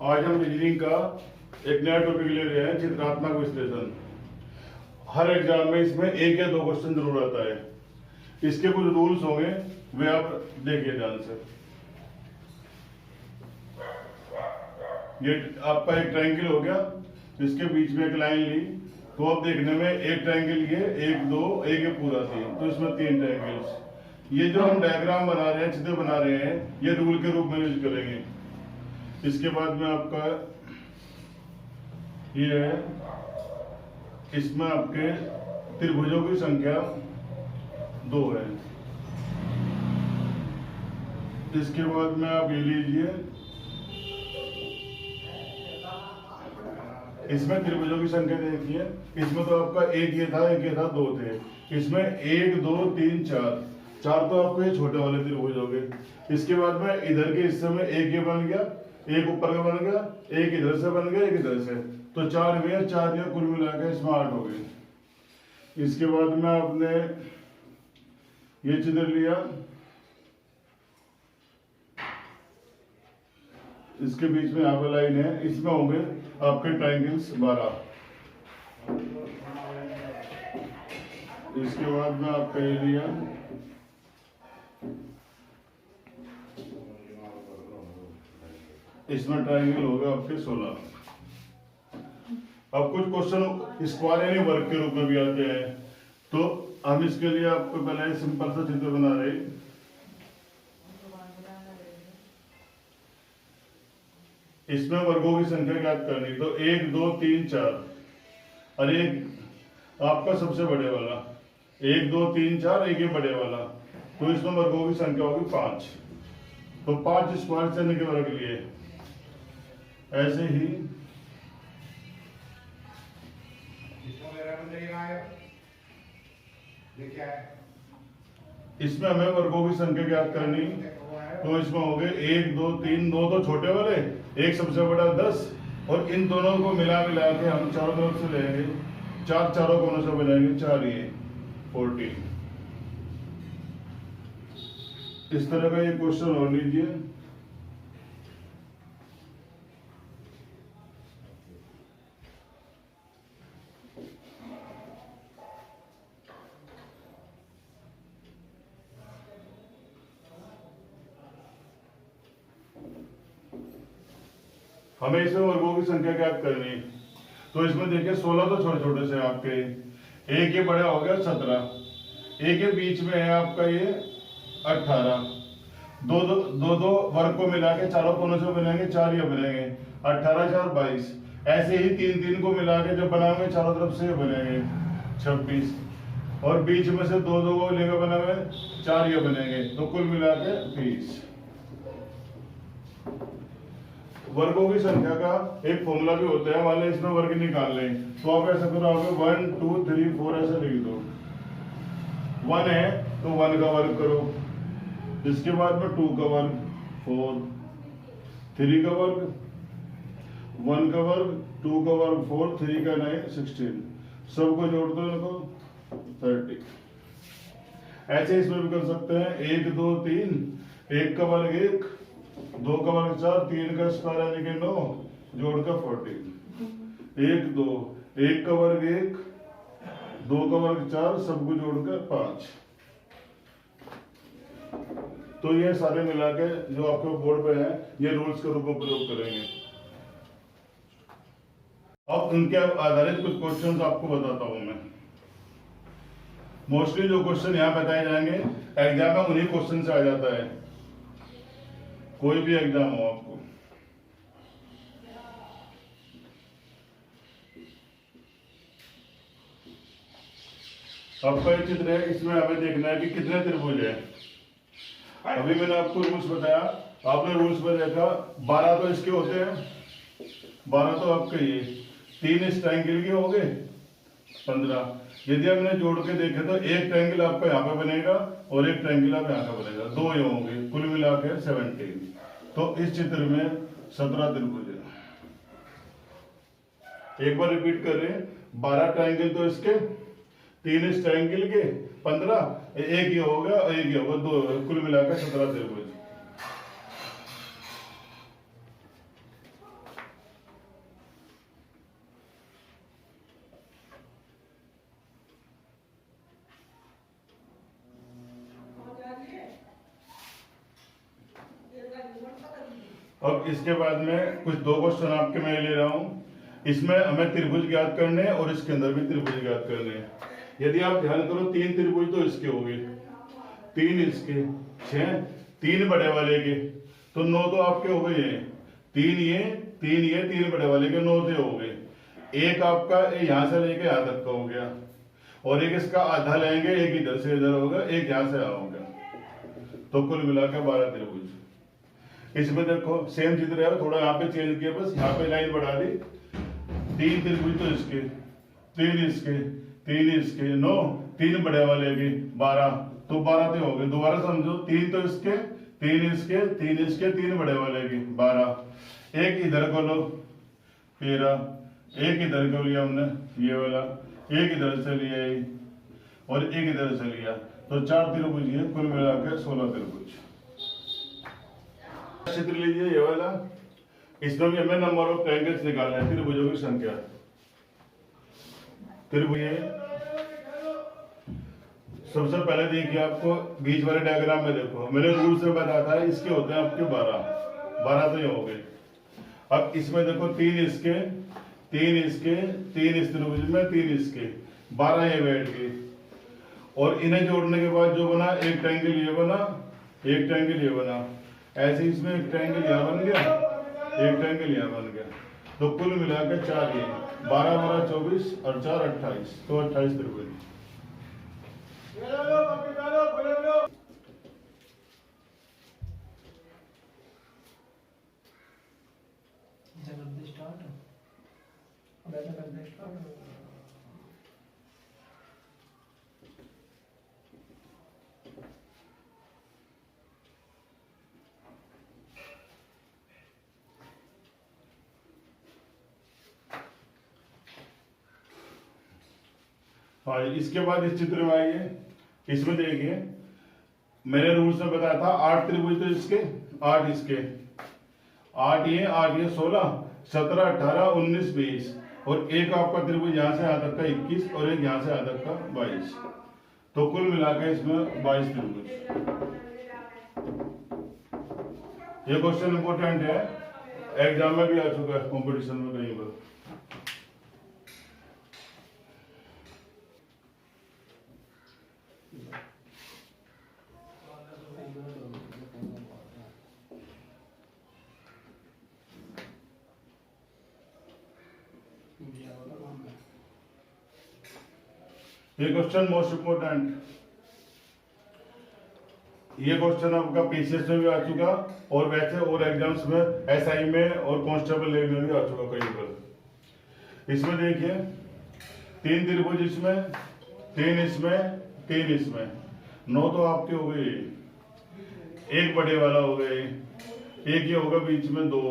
आज हम रीजनिंग का एक नया टॉपिक ले रहे हैं, चित्रात्मक विश्लेषण। हर एग्जाम में इसमें एक या दो क्वेश्चन जरूर आता है। इसके कुछ रूल्स होंगे, वे आप देखिए ध्यान से। ये आपका एक ट्रायंगल हो गया, इसके बीच में एक लाइन ली, तो अब देखने में एक ट्रायंगल ये एक दो एक ये पूरा तीन, तो इसमें तीन ट्रायंगल्स। ये जो हम डायग्राम बना रहे हैं, चित्र बना रहे हैं, ये रूल के रूप में यूज करेंगे। इसके बाद में आपका ये है, इसमें आपके त्रिभुजों की संख्या 2 है। इसके बाद में आप ये लीजिए, इसमें त्रिभुजों की संख्या देखिए, इसमें तो आपका एक ये था 2 थे। इसमें 1 2 3 4 तो आपको ये छोटे वाले त्रिभुज हो गए। इसके बाद में इधर के हिस्से में एक ये बन गया, एक ऊपर का बन गया, एक इधर से बन गया, एक इधर से, तो 4 हुए, 4 या कुल मिला के इसमें 8 हो गए। इसके बाद में आपने ये चित्र लिया, इसके बीच में यहाँ पे लाइन है, इसमें होंगे आपके ट्रायंगल्स 12। इसके बाद में आपका ये लिया, इसमें ट्रायंगल होगा आपके 16। अब कुछ क्वेश्चन स्क्वायर यानी वर्ग के रूप में भी आते हैं, तो हम इसके लिए आपको पहले सिंपल सा चित्र बना रहे हैं। इसमें वर्गों की संख्या ज्ञात करनी, तो 1 2 3 4 और एक आपका सबसे बड़े वाला 1 2 3 4, एक ये बड़े वाला, तो इसमें वर्गों की संख्या होगी 5। तो 5 स्क्वायर चलने के वर्ग लिए। ऐसे ही इसमें हमें वर्गों की संख्या ज्ञात करनी, तो इसमें हो गए 1 2 3, 2 तो छोटे वाले, एक सबसे बड़ा 10, और इन दोनों को मिला के हम चारों तरफ से लेंगे, चारों कोनों से बनाएंगे 4, ये 14। इस तरह का ये क्वेश्चन और लीजिए। हमें इसमें वर्गों की संख्या ज्ञात करनी, तो इसमें देखिए 16 तो छोटे छोटे से आपके, एक ये बड़ा हो गया 17, एक ये बीच में है आपका ये 18, दो वर्ग को मिला के चारों कोनों से बनेंगे 4 ये बनेंगे, 18 4 22। ऐसे ही 3 को मिला के जब बनाएंगे चारों तरफ से बनेंगे 26, और बीच में से 2 को लेकर बना हुए 4 ये बनेंगे, तो कुल मिला के 30। वर्गों की संख्या का एक फॉर्मूला भी होता है, मान लो इसमें वर्ग निकाल लें, तो आप ऐसा करोगे 1 2 3 4 ऐसा लिख दो। 1 है तो 1 का वर्ग करो, इसके बाद में 2 का वर्ग 4, 3 का वर्ग, 1 का वर्ग, 2 का वर्ग 4, 3 का 9 16, सबको जोड़ दो इनको 30। ऐसे इसमें भी कर सकते हैं 1 2 3, 1 का वर्ग 1, 2 का वर्ग 4, 3 का स्क्वायर यानी कि 9, जोड़कर 14। 1 2, 1 का वर्ग 1, 2 का वर्ग 4, सबको जोड़कर 5। तो ये सारे मिला के जो आपके बोर्ड पे है, ये रूल्स के रूप में प्रयोग करेंगे। अब उनके आधारित कुछ क्वेश्चंस आपको बताता हूं मैं। मोस्टली जो क्वेश्चन यहाँ बताए जाएंगे एग्जाम में उन्हीं क्वेश्चन से आ जाता है, कोई भी एग्जाम हो आपको। आपका ये चित्र है, इसमें हमें देखना है कि कितने त्रिभुज है। अभी मैंने आपको रूल्स बताया, आपने रूल्स में देखा 12 तो इसके होते हैं, 12 तो आपके ये 3 इस ट्रायंगल के हो गए 15। यदि हमने जोड़ के देखे तो एक ट्रायंगल आपका यहाँ पे बनेगा और एक ट्रायंगल आप यहाँ का बनेगा, 2 ये होंगे, कुल मिला के 17। तो इस चित्र में 17 त्रिभुज है। एक बार रिपीट कर रहे हैं, 12 ट्रायंगल तो इसके, 3 इस ट्रायंगल के, 15, एक ये होगा और एक ये होगा, 2, कुल मिलाकर 17 त्रिभुज। अब इसके बाद में कुछ दो क्वेश्चन आपके मैं ले रहा हूँ। इसमें हमें त्रिभुज ज्ञात करने हैं और इसके अंदर भी त्रिभुज ज्ञात करने हैं। यदि आप ध्यान करो 3 त्रिभुज तो इसके हो गए, 3 इसके, 6, 3 बड़े वाले के, तो 9 तो आपके हो गए हैं। 3 ये 3 ये 3 बड़े वाले के 9 तो हो गए। एक आपका यहाँ से लेके यहाँ तक का हो गया, और एक इसका आधा लेंगे, एक इधर से इधर होगा, एक यहाँ से यहाँ होगा, तो कुल मिलाकर 12 त्रिभुज। इसमें देखो सेम चित्र है, थोड़ा यहाँ पे चेंज किया, बस यहाँ पे लाइन बढ़ा दी। 3 त्रिभुज तो इसके, 3 इसके, 3 इसके, 9, 3 बड़े वाले के 12, तो 12 तो हो गए। दोबारा समझो, 3 तो इसके, 3 इसके, 3 इसके, 3 बड़े वाले के 12, एक इधर को लो 13, एक इधर को लिया हमने ये वाला, एक इधर से लिया और एक इधर से लिया, तो 4 त्रिभुज है, कुल मिलाकर 16 त्रिभुज। चित्र लीजिए ये वाला, इसमें भी हमें नंबर ऑफ ट्रायंगल्स निकालना है, त्रिभुजों की संख्या। त्रिभुज सबसे पहले देखिए, आपको बीच वाले डायग्राम में देखो, मैंने रूल से बताया था इसके होते हैं आपके 12 तो ये हो गए। अब इसमें देखो 3 इसके, 3 इसके, 3 इस त्रिभुज में, 3 इसके, 12 ये बैठ गए। और इन्हें जोड़ने के बाद जो बना, एक ट्रायंगल ये बना, एक ट्रायंगल ये बना, ऐसे इसमें एक ट्रायंगल यहाँ बन गया, एक ट्रायंगल यहाँ बन गया, तो कुल मिलाकर 4 ये 12 12 24 और 4 28, तो 28 त्रिभुज। हाँ, इसके बाद इस चित्र में आइए, इसमें देखिए मैंने रूल्स में बताया था 8 त्रिभुज तो इसके, 8 इसके, 8 ये 16 17 18 19 20, और एक आपका त्रिभुज यहाँ से यहाँ तक का 21 और एक यहाँ से यहाँ तक का 22, तो कुल मिलाकर इसमें 22 त्रिभुज। ये क्वेश्चन इंपोर्टेंट है, एग्जाम में भी आ चुका है, कंपटीशन में कहीं पर। ये क्वेश्चन मोस्ट इंपोर्टेंट, ये क्वेश्चन आपका पीसीएस में भी आ चुका, और वैसे और एग्जाम्स में एसआई में और कांस्टेबल लेवल में भी आ चुका कई बार। इसमें देखिए 3 त्रिभुज इसमें, 3 इसमें, 3 इसमें, 9 तो आपके हो गए, एक बड़े वाला हो गए, एक ये होगा बीच में 2,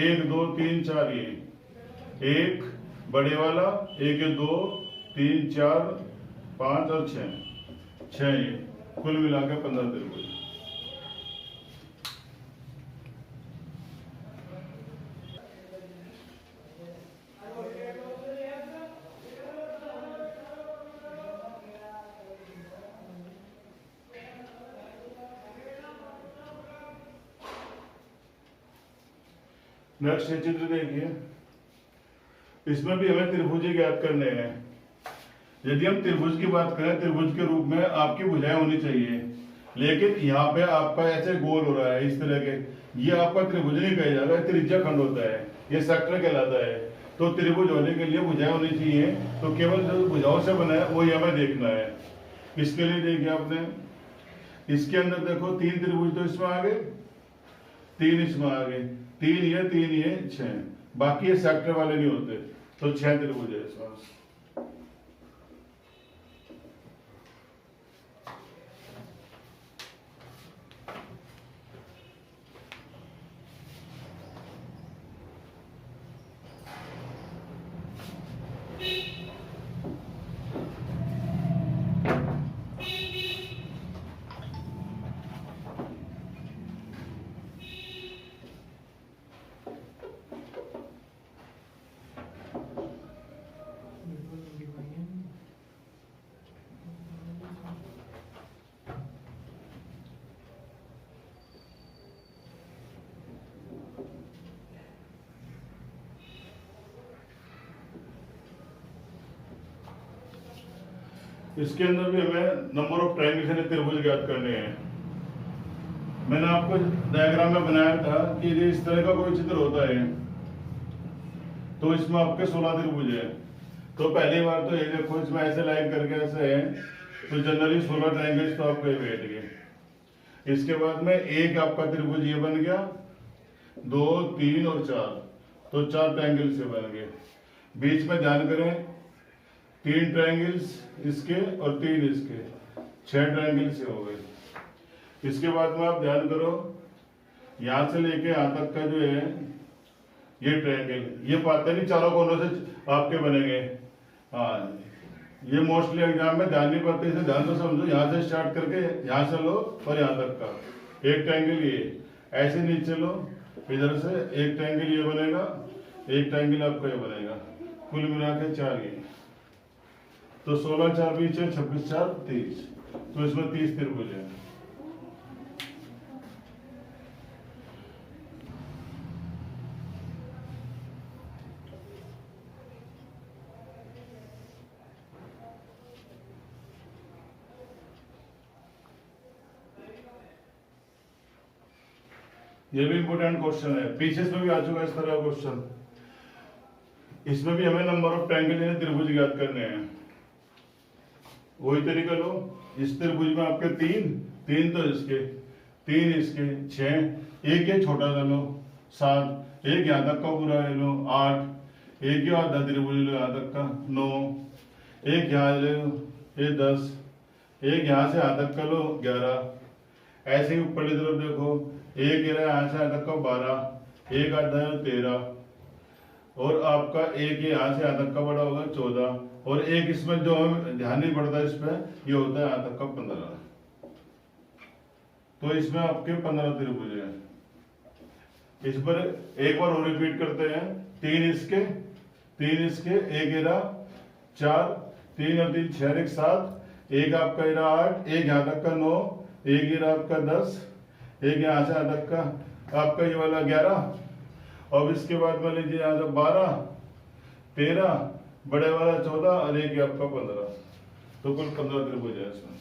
1 2 3 4 ये, एक बड़े वाला, एक 2 3 4 5 और 6 ये, कुल मिलाकर 15 त्रिभुज। नेक्स्ट चित्र देखिए, इसमें भी हमें त्रिभुज ज्ञात करने हैं। यदि हम त्रिभुज की बात करें, त्रिभुज के रूप में आपकी भुजाएं होनी चाहिए, लेकिन यहाँ पे आपका ऐसे गोल हो रहा है इस तरह के, ये आपका त्रिभुज नहीं कहा जाएगा, त्रिज्या खंड होता है, ये सेक्टर कहलाता है। तो त्रिभुज होने के लिए भुजाएं होनी चाहिए, तो केवल जो भुजाओं से बना है वही हमें देखना है। इसके लिए देखिए आपने, इसके अंदर देखो 3 त्रिभुज तो इसमें आ गए, 3 इसमें आ गए, 3 ये 6, बाकी ये सेक्टर वाले नहीं होते, तो 6 त्रिभुज है इसमें। इसके अंदर भी हमें नंबर ऑफ ट्रायंगल्स यानी त्रिभुज ज्ञात करने हैं। मैंने आपको डायग्राम में बनाया था कि यदि इस तरह का कोई चित्र होता है तो इसमें आपके 16 त्रिभुज है। तो पहली बार तो ये देखो, इसमें ऐसे लाइन करके ऐसे है, तो जनरली 16 ट्रायंगल्स तो आपके बैठ गए। इसके बाद में एक आपका त्रिभुज ये बन गया, 2, 3 और 4, तो 4 ट्रायंगल से बन गए। बीच में ध्यान करें 3 ट्रायंगल्स इसके और 3 इसके, 6 ट्रायंगल से हो गए। इसके बाद में आप ध्यान करो, यहां से लेके यहां तक का जो है ये ट्रायंगल, ये पाते नहीं चारों कोनों से आपके बनेंगे। हाँ, ये मोस्टली एग्जाम में ध्यान नहीं पाते, इसे ध्यान से समझो। यहाँ से स्टार्ट करके यहाँ से लो और यहाँ तक का एक ट्रायंगल ये ऐसे नीचे लो, इधर से एक ट्रायंगल ये बनेगा, एक ट्रायंगल आपका ये बनेगा, कुल मिला के 4 ये। तो 16 4 20 है, 26 4 30, तो इसमें 30 त्रिभुज है। ये भी इंपोर्टेंट क्वेश्चन है, पीछे में भी आ चुका है इस तरह का क्वेश्चन। इसमें भी हमें नंबर ऑफ ट्रायंगल यानी त्रिभुज ज्ञात करने हैं। वही तरीका लो, इस त्रिभुज में आपके 3 तो इसके, 3 इसके, 6, एक ये छोटा सा लो 7, एक यहाँ तक का पूरा ले लो 8, एक ये आधा त्रिभुज लो यहाँ तक का 9, एक यहाँ ले लो ये 10, एक यहाँ से यहाँ तक का लो 11। ऐसे ही ऊपर की तरफ देखो, एक यहाँ से यहाँ तक का 12, एक आधा 13, और आपका एक यहाँ से यहाँ तक का बड़ा होगा 14, और एक इसमें जो हमें ध्यान नहीं पड़ता इस पे, ये होता है यहाँ तक का 15। तो इसमें आपके 15 त्रिभुज है। इस पर एक बार और रिपीट करते हैं, 3 इसके, 3 इसके, एक एरा 4, 3 और 3 6 एक 7, एक आपका एरा 8, एक यहाँ तक का 9, एक एरा आपका 10, एक यहाँ से यहाँ तक का आपका ये वाला 11, अब इसके बाद में लीजिए यहाँ से 12, 13, बड़े वाला 14 और एक आपका 15, तो कुल 15 त्रिभुज है इसमें।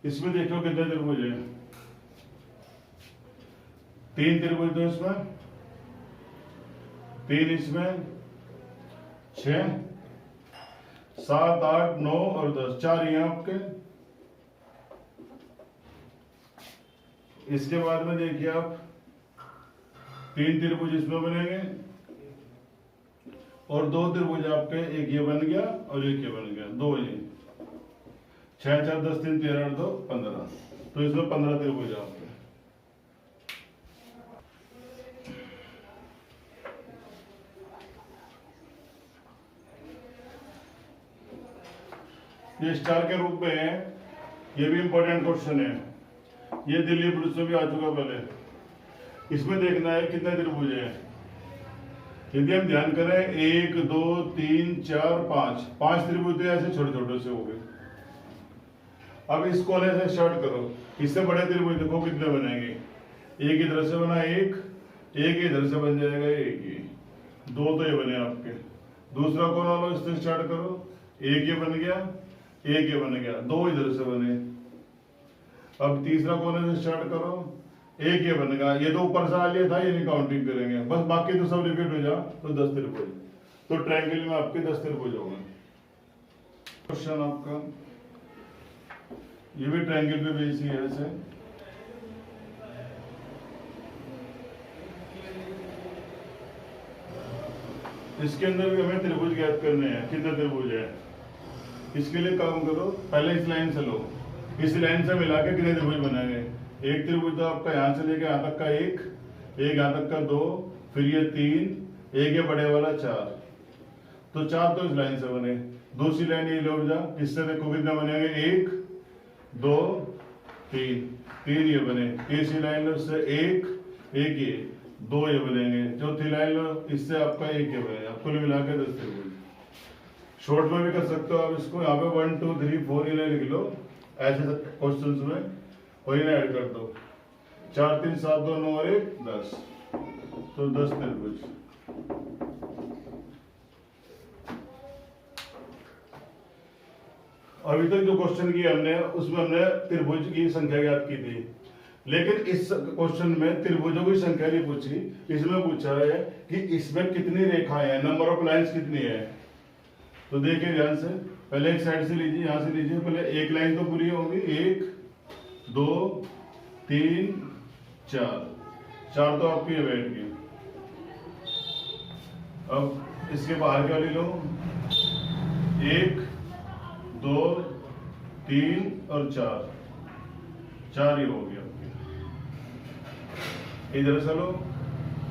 इसमें देखो कितने त्रिभुज है, 3 त्रिभुज तो इसमें, 3 इसमें, 6, 7 8 9 और 10, 4 ये आपके। इसके बाद में देखिए आप 3 त्रिभुज इसमें बनेंगे और 2 त्रिभुज आपके, एक ये बन गया और एक ये बन गया, 2 ये, 6 4 10 3 13 8 2 15, तो इसमें 15 त्रिभुज आपके। ये स्टार के रूप में है, ये भी इंपॉर्टेंट क्वेश्चन है, ये दिल्ली पुलिस में भी आ चुका पहले। इसमें देखना है कितने त्रिभुज है। यदि हम ध्यान करें 1 2 3 4 5 त्रिभुज ऐसे छोटे छोटे से हो गए। अब इस कोने से स्टार्ट करो, इससे बड़े त्रिभुज देखो कितने बनेंगे, एक इधर से बना एक इधर से बन जाएगा एक ही, 2 तो ये बने आपके। दूसरा कोना लो, इससे स्टार्ट करो, एक ये बन गया, एक ये बन गया, 2 इधर से बने। अब तीसरा कोने से स्टार्ट करो, एक ये बन गया, ये तो ऊपर से आ लिया था, ये नहीं काउंटिंग करेंगे, बस बाकी तो सब रिपीट हो जा, तो 10 त्रिभुज। तो ट्रायंगल में आपके 10 त्रिभुज हो गए। क्वेश्चन आपका ये भी ट्रायंगल पे बेस ही है ऐसे। इसके अंदर भी हमें त्रिभुज ज्ञात करने हैं, कितने त्रिभुज है। इसके लिए काम करो, पहले इस लाइन से लो, इस लाइन से मिला के कितने त्रिभुज बनाएंगे। एक त्रिभुज तो आपका यहाँ से लेके यहाँ तक का एक यहाँ तक का 2, फिर ये 3, एक ये बड़े वाला 4, तो 4 तो इस लाइन से बने। दूसरी लाइन ये लो जा, इससे देखो कितना बनेंगे, 1 2 3, 3 ये बने। तीसरी लाइन लो, इससे 1 1 ये 2 ये बनेंगे। चौथी लाइन लो, इससे आपका 1 ये बनेगा। कुल मिला के 10 त्रिभुज। शॉर्ट में भी कर सकते हो आप इसको, यहाँ पे 1 2 3 4 ये लिख लो ऐसे क्वेश्चंस में, और ये ऐड कर दो। 4 3 7 2 9 और 1 10, तो 10 त्रिभुज। अभी तक जो क्वेश्चन किया हमने, उसमें हमने त्रिभुज की संख्या ज्ञात की थी, लेकिन इस क्वेश्चन में त्रिभुजों की संख्या नहीं पूछी। इसमें पूछा है कि इसमें कितनी रेखाएं हैं, नंबर ऑफ लाइंस कितनी है। तो देखिए ध्यान से, पहले एक साइड से लीजिए, यहां से लीजिए। पहले एक लाइन तो पूरी होगी, 1 2 3 4 तो आपकी ये बैठ गई। अब इसके बाहर क्या ले लो, 1 2 3 और 4 ही हो गया। इधर चलो,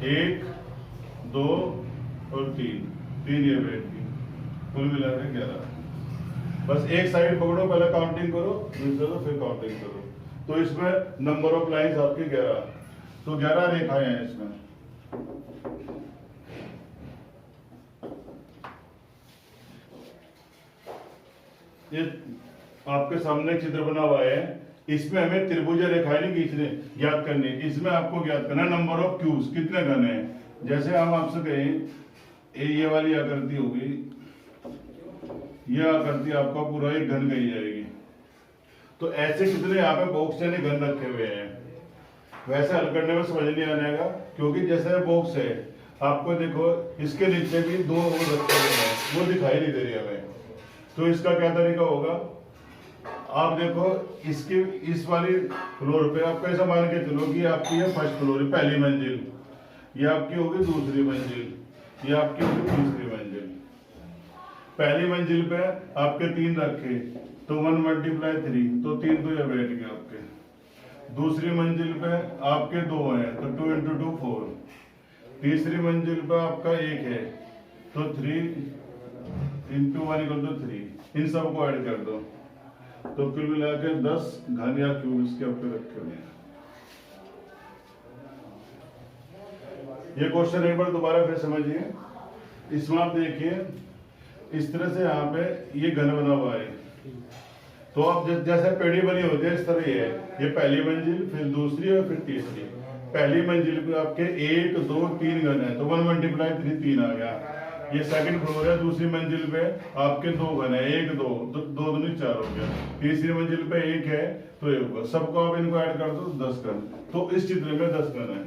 1 2 और 3 ये बैठ गई। कुल मिलाकर 11। बस एक साइड पकड़ो, पहले काउंटिंग करो, दूसरा फिर काउंटिंग करो। तो इसमें नंबर ऑफ लाइंस आपकी 11, तो 11 रेखाएं हैं इसमें। ये आपके सामने एक चित्र बना हुआ है, इसमें हमें त्रिभुज रेखाएं नहीं खींचने ज्ञात करनी, इसमें आपको ज्ञात करना नंबर ऑफ क्यूब्स, कितने घन हैं। जैसे हम आपसे कहें ये वाली आकृति होगी, यह आकृति आपका पूरा एक घन कही जाएगी। तो ऐसे कितने यहाँ पे बॉक्स यानी घन रखे हुए हैं। वैसे हल करने में समझ नहीं आने का, क्योंकि जैसे बॉक्स है, आपको देखो इसके नीचे भी 2 और रखे हुए हैं, वो दिखाई नहीं दे रही हमें। तो इसका क्या तरीका होगा, आप देखो इसकी इस वाली फ्लोर पे आप कैसा मान के चलो कि आपकी ये फर्स्ट फ्लोर है, पहली मंजिल, ये आपकी होगी दूसरी मंजिल, ये आपकी होगी तीसरी मंजिल। पहली मंजिल पे आपके 3 रखे, तो 1 × 3, तो 3 तो ये बैठ गए आपके। दूसरी मंजिल पे आपके 2 हैं, तो 2 × 2 4। तीसरी मंजिल पे आपका 1 है, तो 3 × 1 = 3। इन सबको ऐड कर दो, तो कुल मिलाकर 10 घन या क्यूब इसके ऊपर रखे हुए हैं। ये क्वेश्चन एक बार दोबारा फिर समझिए। इसमें आप देखिए, इस तरह से यहाँ पे ये घन बना हुआ है, तो अब जैसे पेड़ी बनी होती है इस तरह ये है, ये पहली मंजिल, फिर दूसरी और फिर तीसरी। पहली मंजिल पे आपके 1 2 3 घन है, तो 1 × 3 3 आ गया। ये सेकंड फ्लोर है, दूसरी मंजिल पे आपके 2 घन है, 1 2 2 दूनी 4 हो गया। तीसरी मंजिल पे 1 है, तो 1 होगा। सबको आप इनको ऐड कर दो, 10 घन। तो इस चित्र में 10 घन है।